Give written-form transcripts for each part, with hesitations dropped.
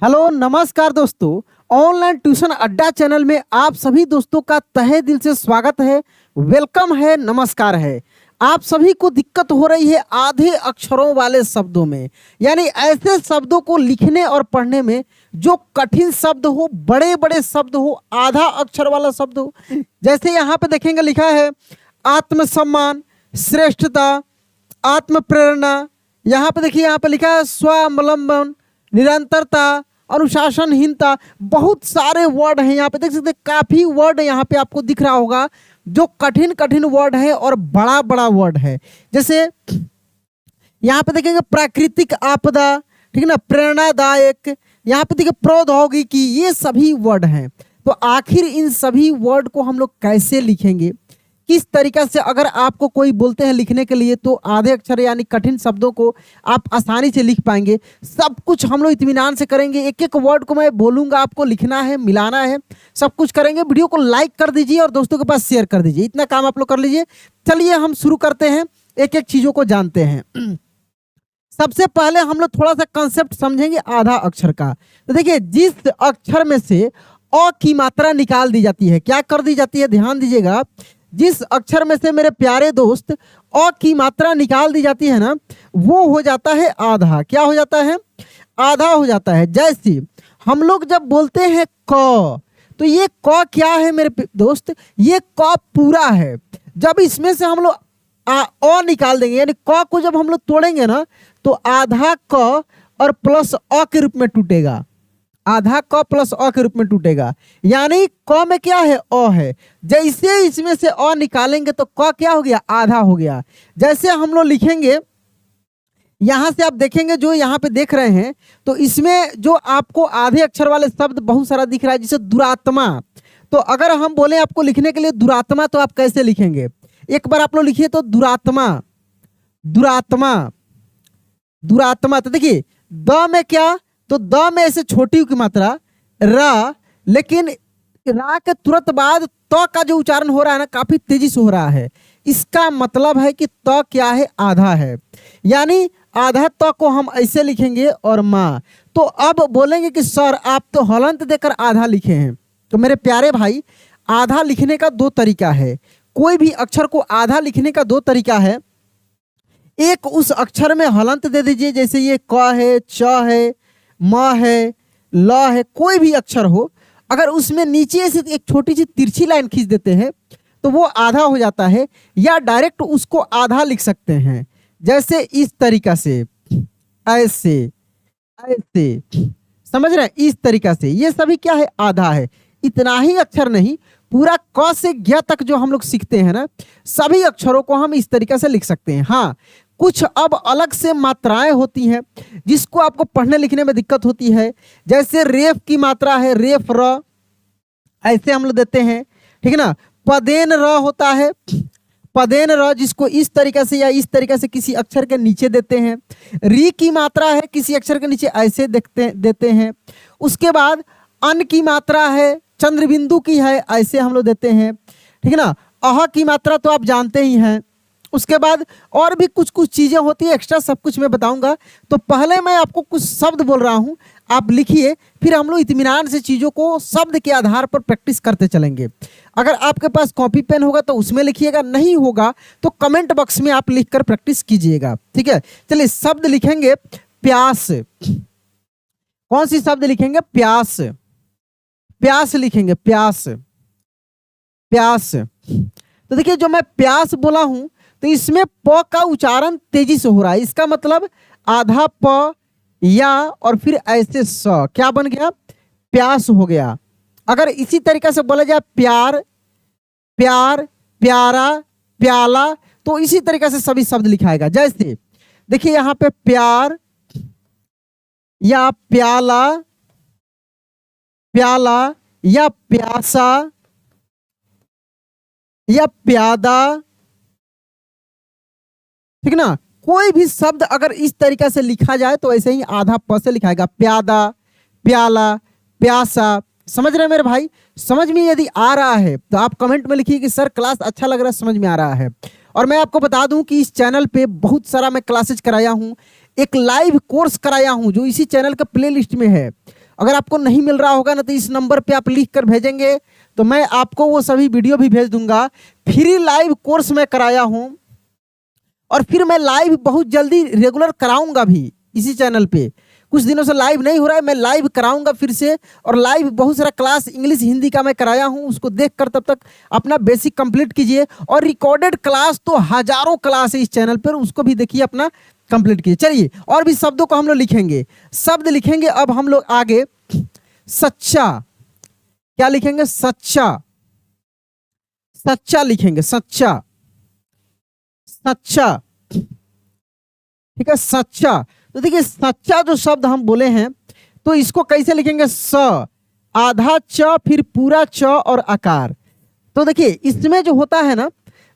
Hello नमस्कार दोस्तों। Online tuition अड्डा चैनल में आप सभी दोस्तों का तहे दिल से स्वागत है। वेलकम है, नमस्कार है। आप सभी को दिक्कत हो रही है आधे अक्षरों वाले शब्दों में, यानी ऐसे शब्दों को लिखने और पढ़ने में जो कठिन शब्द हो, बड़े बड़े शब्द हो, आधा अक्षर वाला शब्द हो। जैसे यहाँ पे देखेंगे लिखा है आत्मसम्मान, श्रेष्ठता, आत्म प्रेरणा। यहाँ पे देखिए, यहाँ पे लिखा है स्वावलंबन, निरंतरता, अनुशासनहीनता। बहुत सारे वर्ड हैं यहाँ पे, देख सकते हैं काफी वर्ड यहाँ पे आपको दिख रहा होगा जो कठिन कठिन वर्ड है और बड़ा बड़ा वर्ड है। जैसे यहाँ पे देखेंगे प्राकृतिक आपदा, ठीक है ना, प्रेरणादायक, यहाँ पे देखिए प्रौद्योगिकी, ये सभी वर्ड हैं। तो आखिर इन सभी वर्ड को हम लोग कैसे लिखेंगे, किस तरीका से, अगर आपको कोई बोलते हैं लिखने के लिए तो आधे अक्षर यानी कठिन शब्दों को आप आसानी से लिख पाएंगे। सब कुछ हम लोग इत्मीनान से करेंगे। एक एक वर्ड को मैं बोलूंगा, आपको लिखना है, मिलाना है, सब कुछ करेंगे। वीडियो को लाइक कर दीजिए और दोस्तों के पास शेयर कर दीजिए। इतना काम आप लोग कर लीजिए। चलिए हम शुरू करते हैं, एक एक चीजों को जानते हैं। सबसे पहले हम लोग थोड़ा सा कंसेप्ट समझेंगे आधा अक्षर का। तो देखिए, जिस अक्षर में से अ की मात्रा निकाल दी जाती है, क्या कर दी जाती है, ध्यान दीजिएगा। जिस अक्षर में से मेरे प्यारे दोस्त अ की मात्रा निकाल दी जाती है ना, वो हो जाता है आधा। क्या हो जाता है? आधा हो जाता है। जैसे हम लोग जब बोलते हैं क, तो ये क क्या है मेरे दोस्त? ये क पूरा है। जब इसमें से हम लोग अ निकाल देंगे, यानी क को जब हम लोग तोड़ेंगे ना, तो आधा क और प्लस अ के रूप में टूटेगा। आधा क प्लस अ के रूप में टूटेगा, यानी क में क्या है? अ है। जैसे इसमें से अ निकालेंगे तो क क्या हो गया? आधा हो गया। जैसे हम लोग लिखेंगे, यहां से आप देखेंगे जो यहाँ पे देख रहे हैं, तो इसमें जो आपको आधे अक्षर वाले शब्द बहुत सारा दिख रहा है, जैसे दुरात्मा। तो अगर हम बोले आपको लिखने के लिए दुरात्मा, तो आप कैसे लिखेंगे? एक बार आप लोग लिखिए तो दुरात्मा, दुरात्मा, दुरात्मा। तो देखिए द में क्या, तो द में ऐसे छोटी की मात्रा रा, लेकिन रा के तुरंत बाद त का जो उच्चारण हो रहा है ना, काफी तेजी से हो रहा है। इसका मतलब है कि त क्या है? आधा है। यानी आधा त को हम ऐसे लिखेंगे और माँ। तो अब बोलेंगे कि सर आप तो हलंत देकर आधा लिखे हैं। तो मेरे प्यारे भाई, आधा लिखने का दो तरीका है। कोई भी अक्षर को आधा लिखने का दो तरीका है। एक, उस अक्षर में हलंत दे दीजिए, जैसे ये क है, च है, म है, ल है, कोई भी अक्षर हो, अगर उसमें नीचे से एक छोटी सी तिरछी लाइन खींच देते हैं तो वो आधा हो जाता है। या डायरेक्ट उसको आधा लिख सकते हैं, जैसे इस तरीका से, ऐसे, ऐसे, समझ रहे हैं? इस तरीका से ये सभी क्या है? आधा है। इतना ही अक्षर नहीं, पूरा क से ज्ञ तक जो हम लोग सीखते हैं ना, सभी अक्षरों को हम इस तरीका से लिख सकते हैं। हाँ, कुछ अब अलग से मात्राएं होती हैं जिसको आपको पढ़ने लिखने में दिक्कत होती है। जैसे रेफ की मात्रा है, रेफ र, ऐसे हम लोग देते हैं, ठीक है ना। पदेन र होता है, पदेन र, जिसको इस तरीके से या इस तरीके से किसी अक्षर के नीचे देते हैं। री की मात्रा है, किसी अक्षर के नीचे ऐसे देते हैं। उसके बाद अन की मात्रा है, चंद्रबिंदु की है, ऐसे हम लोग देते हैं, ठीक है ना। अह की मात्रा तो आप जानते ही हैं। उसके बाद और भी कुछ कुछ चीजें होती है एक्स्ट्रा, सब कुछ मैं बताऊंगा। तो पहले मैं आपको कुछ शब्द बोल रहा हूं, आप लिखिए, फिर हम लोग इत्मीनान से चीजों को शब्द के आधार पर प्रैक्टिस करते चलेंगे। अगर आपके पास कॉपी पेन होगा तो उसमें लिखिएगा, नहीं होगा तो कमेंट बॉक्स में आप लिखकर प्रैक्टिस कीजिएगा, ठीक है। चलिए शब्द लिखेंगे प्यास। कौन सी शब्द लिखेंगे? प्यास, प्यास लिखेंगे, प्यास, प्यास। तो देखिए, जो मैं प्यास बोला हूं, तो इसमें प का उच्चारण तेजी से हो रहा है। इसका मतलब आधा प या और फिर ऐसे स, क्या बन गया? प्यास हो गया। अगर इसी तरीके से बोला जाए प्यार, प्यार, प्यारा, प्याला, तो इसी तरीके से सभी शब्द लिखाएगा। जैसे देखिए यहां पे प्यार या प्याला, प्याला या प्यासा या प्यादा, ठीक ना। कोई भी शब्द अगर इस तरीके से लिखा जाए तो ऐसे ही आधा प से लिखाएगा। प्यादा, प्याला, प्यासा। समझ रहे हैं मेरे भाई? समझ में यदि आ रहा है तो आप कमेंट में लिखिए कि सर क्लास अच्छा लग रहा है, समझ में आ रहा है। और मैं आपको बता दूं कि इस चैनल पे बहुत सारा मैं क्लासेज कराया हूं, एक लाइव कोर्स कराया हूं जो इसी चैनल का प्लेलिस्ट में है। अगर आपको नहीं मिल रहा होगा ना तो इस नंबर पे आप लिख कर भेजेंगे तो मैं आपको वो सभी वीडियो भी भेज दूंगा। फ्री लाइव कोर्स मैं कराया हूँ और फिर मैं लाइव बहुत जल्दी रेगुलर कराऊंगा भी इसी चैनल पे। कुछ दिनों से लाइव नहीं हो रहा है, मैं लाइव कराऊंगा फिर से। और लाइव बहुत सारा क्लास इंग्लिश हिंदी का मैं कराया हूं, उसको देखकर तब तक अपना बेसिक कंप्लीट कीजिए। और रिकॉर्डेड क्लास तो हजारों क्लास है इस चैनल पर, उसको भी देखिए, अपना कंप्लीट कीजिए। चलिए और भी शब्दों को हम लोग लिखेंगे, शब्द लिखेंगे। अब हम लोग आगे सच्चा, क्या लिखेंगे? सच्चा, सच्चा लिखेंगे, सच्चा, सच्चा, ठीक है, सच्चा। तो देखिए सच्चा जो शब्द हम बोले हैं तो इसको कैसे लिखेंगे? स, आधा च, फिर पूरा च और आकार। तो देखिए इसमें जो होता है ना,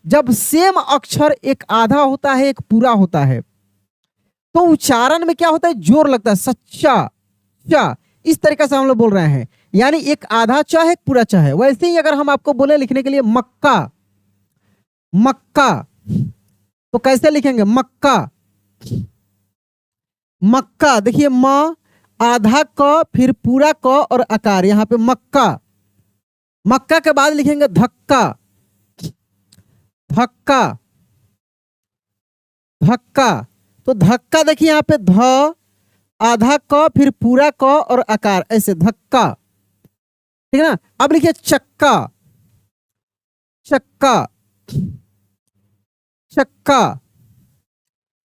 जब सेम अक्षर एक आधा होता है एक पूरा होता है तो उच्चारण में क्या होता है? जोर लगता है। सच्चा, चा, इस तरीके से हम लोग बोल रहे हैं, यानी एक आधा च है एक पूरा च है। वैसे ही अगर हम आपको बोले लिखने के लिए मक्का, मक्का, तो कैसे लिखेंगे? मक्का, मक्का। देखिए म, आधा क, फिर पूरा क और आकार, यहां पे मक्का। मक्का के बाद लिखेंगे धक्का, धक्का, धक्का। तो धक्का देखिए यहां पे ध, आधा क, फिर पूरा क और आकार, ऐसे धक्का, ठीक है ना। अब लिखिए चक्का, चक्का, चक्का।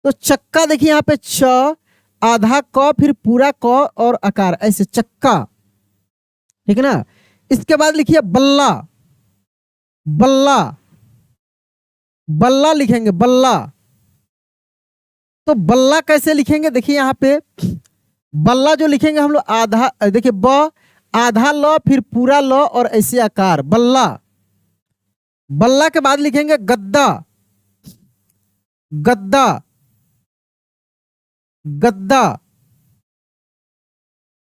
तो चक्का देखिए यहां पे च, आधा क, फिर पूरा क और आकार, ऐसे चक्का, ठीक है ना। इसके बाद लिखिए बल्ला, बल्ला, बल्ला लिखेंगे, बल्ला। तो बल्ला कैसे लिखेंगे? देखिए यहां पे बल्ला जो लिखेंगे हम लोग आधा, देखिए ब, आधा ल, फिर पूरा ल और ऐसे आकार, बल्ला। बल्ला के बाद लिखेंगे गद्दा, गद्दा, गद्दा,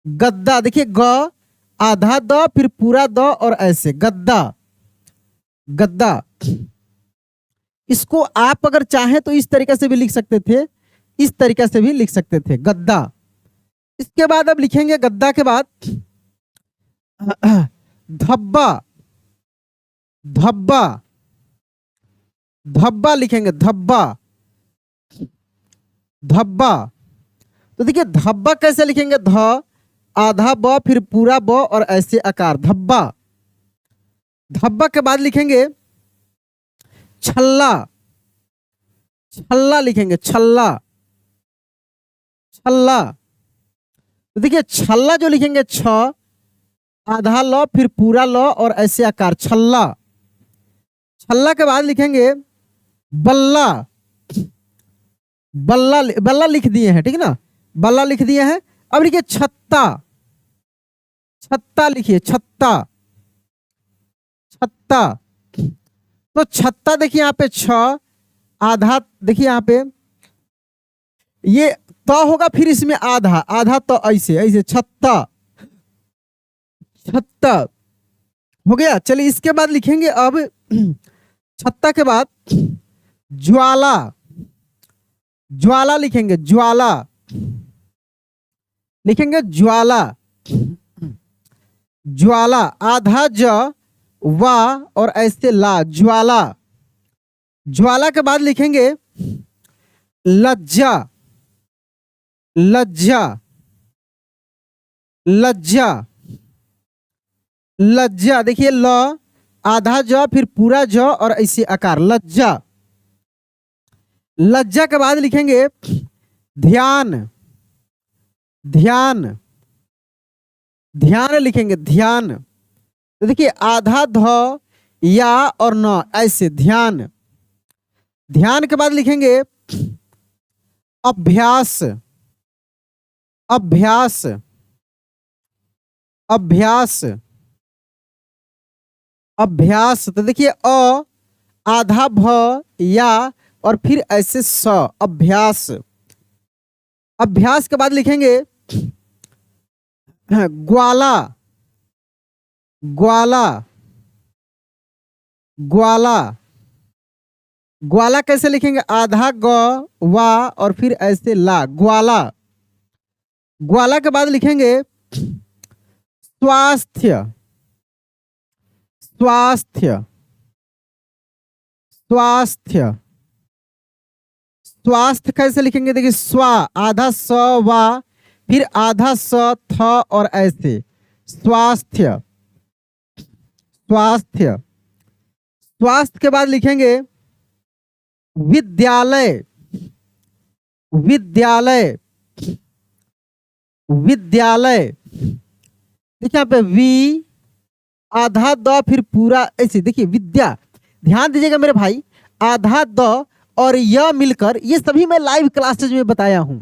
गद्दा। देखिए ग, आधा द, फिर पूरा द और ऐसे गद्दा, गद्दा। इसको आप अगर चाहें तो इस तरीके से भी लिख सकते थे, इस तरीके से भी लिख सकते थे, गद्दा। इसके बाद अब लिखेंगे गद्दा के बाद धब्बा, धब्बा, धब्बा लिखेंगे, धब्बा, धब्बा। तो देखिए धब्बा कैसे लिखेंगे? ध, आधा ब, फिर पूरा ब और ऐसे आकार, धब्बा। धब्बा के बाद लिखेंगे छल्ला, छल्ला लिखेंगे, छल्ला, छल्ला। तो देखिए छल्ला जो लिखेंगे छ, आधा ल, फिर पूरा ल और ऐसे आकार, छल्ला। छल्ला के बाद लिखेंगे बल्ला, बल्ला, बल्ला लिख दिए हैं, ठीक है ना, बल्ला लिख दिए हैं। अब लिखिए छत्ता, छत्ता लिखिए, छत्ता, छत्ता। तो छत्ता देखिए यहाँ पे छ, आधा, देखिए यहाँ पे ये त होगा, फिर इसमें आधा, आधा तो ऐसे, ऐसे छत्ता, छत्ता हो गया। चलिए इसके बाद लिखेंगे अब छत्ता के बाद ज्वाला, ज्वाला लिखेंगे, ज्वाला लिखेंगे, ज्वाला, ज्वाला। आधा ज, वा और ऐसे ला, ज्वाला। ज्वाला के बाद लिखेंगे लज्जा, लज्जा, लज्जा, लज्जा। देखिए ल, आधा ज, फिर पूरा ज और ऐसे आकार, लज्जा। लज्जा के बाद लिखेंगे ध्यान, ध्यान, ध्यान लिखेंगे, ध्यान। तो देखिए आधा ध, या और न, ऐसे ध्यान। ध्यान के बाद लिखेंगे अभ्यास, अभ्यास, अभ्यास, अभ्यास। तो देखिए अ, आधा भ, या और फिर ऐसे स, अभ्यास। अभ्यास के बाद लिखेंगे ग्वाला, ग्वाला, ग्वाला। ग्वाला कैसे लिखेंगे? आधा ग, वा और फिर ऐसे ला, ग्वाला। ग्वाला के बाद लिखेंगे स्वास्थ्य, स्वास्थ्य, स्वास्थ्य, स्वास्थ्य कैसे लिखेंगे? देखिए स्वा आधा स वा फिर आधा स थ और ऐसे स्वास्थ्य, स्वास्थ्य। स्वास्थ्य के बाद लिखेंगे विद्यालय, विद्यालय, विद्यालय। देखिए यहाँ पे वी आधा द फिर पूरा ऐसे देखिए विद्या, ध्यान दीजिएगा मेरे भाई, आधा द और यह मिलकर, ये सभी मैं लाइव क्लासेज में बताया हूं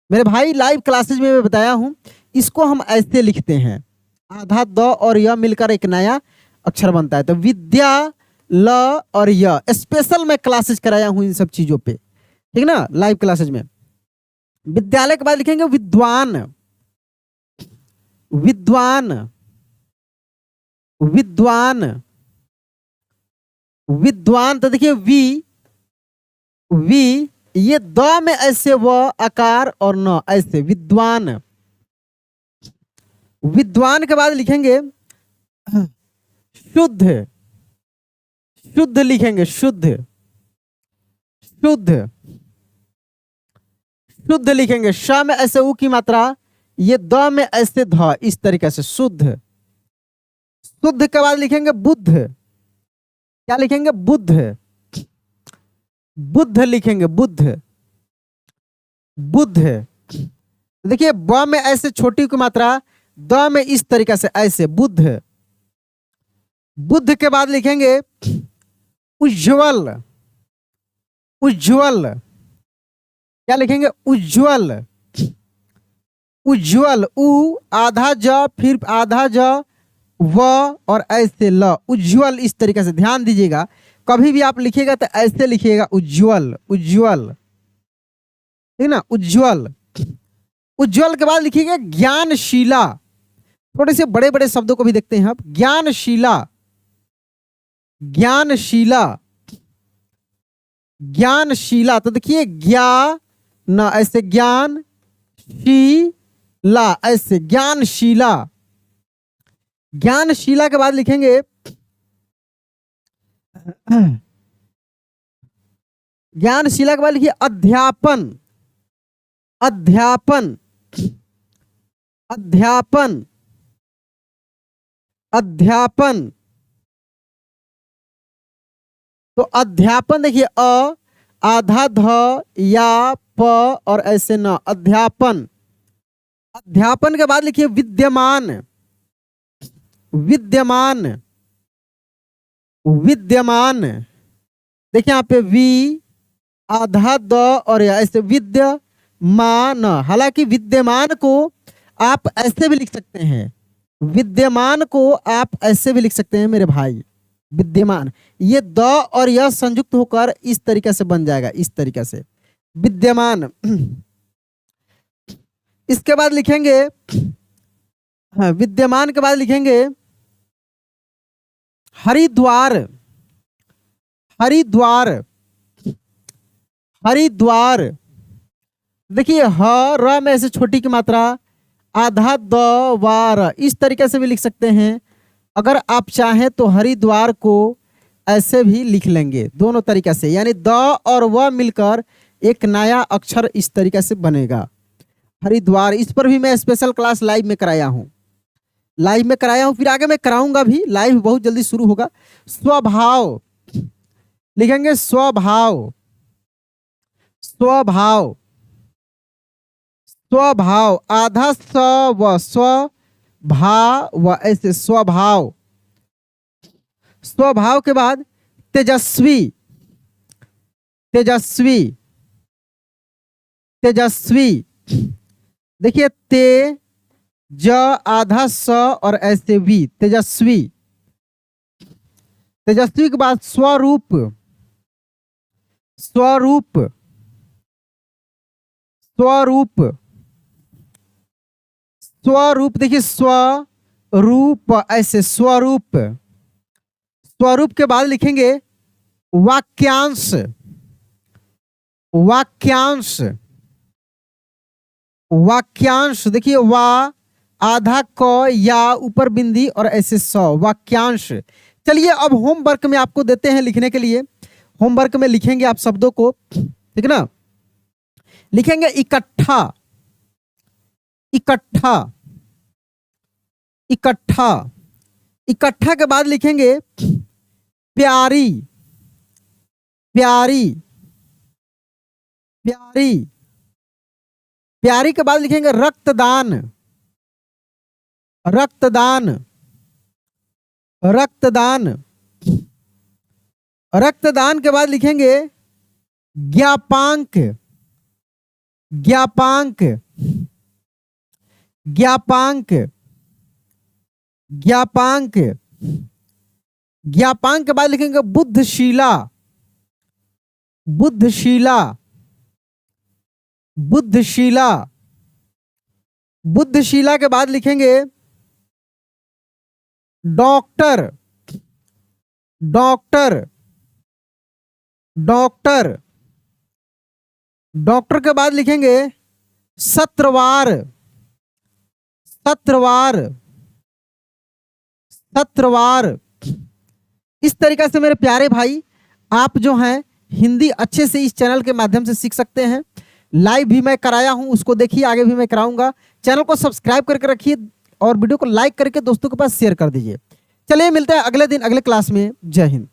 मेरे भाई, लाइव क्लासेज में मैं बताया हूं। इसको हम ऐसे लिखते हैं, आधा द और यह मिलकर एक नया अक्षर बनता है। तो विद्या ल और य स्पेशल मैं क्लासेज कराया हूं इन सब चीजों पे, ठीक ना, लाइव क्लासेज में। विद्यालय के बाद लिखेंगे विद्वान, विद्वान, विद्वान, विद्वान। तो देखिए वी ये द में ऐसे व आकार और न ऐसे विद्वान। विद्वान के बाद लिखेंगे शुद्ध, शुद्ध लिखेंगे शुद्ध, शुद्ध, शुद्ध लिखेंगे श में ऐसे उ की मात्रा, ये द में ऐसे ध, इस तरीके से शुद्ध। शुद्ध के बाद लिखेंगे बुद्ध, क्या लिखेंगे? बुद्ध, बुद्ध लिखेंगे बुद्ध, बुद्ध। देखिए ब में ऐसे छोटी की मात्रा, द में इस तरीके से ऐसे बुद्ध। बुद्ध के बाद लिखेंगे उज्ज्वल, उज्ज्वल, क्या लिखेंगे? उज्ज्वल, उज्ज्वल, उ आधा ज फिर आधा ज व और ऐसे ल, उज्ज्वल। इस तरीके से ध्यान दीजिएगा, कभी भी आप लिखिएगा तो ऐसे लिखिएगा उज्ज्वल, उज्ज्वल, ठीक ना, उज्ज्वल। उज्ज्वल के बाद लिखिएगा ज्ञानशीला, थोड़े से बड़े बड़े शब्दों को भी देखते हैं आप, ज्ञानशीला, ज्ञानशीला, ज्ञानशीला। तो देखिए ज्ञा न ऐसे ज्ञान, शीला ऐसे ज्ञानशीला। ज्ञानशीला के बाद लिखेंगे ज्ञानशीला के बाद लिखिए अध्यापन, अध्यापन, अध्यापन, अध्यापन। तो अध्यापन देखिए अ आधा ध या प और ऐसे न, अध्यापन। अध्यापन के बाद लिखिए विद्यमान, विद्यमान, विद्यमान। देखिए यहाँ पे वी आधा द और ऐसे विद्यमान। हालांकि विद्यमान को आप ऐसे भी लिख सकते हैं, विद्यमान को आप ऐसे भी लिख सकते हैं मेरे भाई, विद्यमान। ये द और यह संयुक्त होकर इस तरीके से बन जाएगा, इस तरीके से विद्यमान। इसके बाद लिखेंगे हाँ, विद्यमान के बाद लिखेंगे हरिद्वार, हरिद्वार, हरिद्वार। देखिए ह र में ऐसे छोटी की मात्रा, आधा द वार, इस तरीके से भी लिख सकते हैं। अगर आप चाहें तो हरिद्वार को ऐसे भी लिख लेंगे, दोनों तरीके से, यानी द और व मिलकर एक नया अक्षर इस तरीके से बनेगा, हरिद्वार। इस पर भी मैं स्पेशल क्लास लाइव में कराया हूं, लाइव में कराया हूं, फिर आगे मैं कराऊंगा भी, लाइव बहुत जल्दी शुरू होगा। स्वभाव लिखेंगे, स्वभाव, स्वभाव, स्वभाव, आधा स व स्व भा व ऐसे स्वभाव। स्वभाव के बाद तेजस्वी, तेजस्वी, तेजस्वी। देखिए ते ज आधा स और ऐसे वी, तेजस्वी। तेजस्वी के बाद स्वरूप, स्वरूप, स्वरूप, स्वरूप। देखिए स्वरूप ऐसे स्वरूप। स्वरूप के बाद लिखेंगे वाक्यांश, वाक्यांश, वाक्यांश। देखिए वा आधा क या ऊपर बिंदी और ऐसे 100 वाक्यांश। चलिए अब होमवर्क में आपको देते हैं लिखने के लिए। होमवर्क में लिखेंगे आप शब्दों को, ठीक है ना। लिखेंगे इकट्ठा, इकट्ठा, इकट्ठा। इकट्ठा के बाद लिखेंगे प्यारी, प्यारी, प्यारी। प्यारी के बाद लिखेंगे रक्तदान, रक्तदान, रक्तदान। रक्तदान के बाद लिखेंगे ज्ञापांक, ज्ञापांक, ज्ञापांक, ज्ञापांक। ज्ञापांक के बाद लिखेंगे बुद्धशीला, बुद्धशीला, बुद्धशीला। बुद्धशीला के बाद लिखेंगे डॉक्टर, डॉक्टर, डॉक्टर। डॉक्टर के बाद लिखेंगे सत्रवार, सत्रवार, सत्रवार। इस तरीके से मेरे प्यारे भाई आप जो हैं हिंदी अच्छे से इस चैनल के माध्यम से सीख सकते हैं। लाइव भी मैं कराया हूं, उसको देखिए, आगे भी मैं कराऊंगा। चैनल को सब्सक्राइब करके रखिए और वीडियो को लाइक करके दोस्तों के पास शेयर कर दीजिए। चलिए मिलते हैं अगले दिन अगले क्लास में। जय हिंद।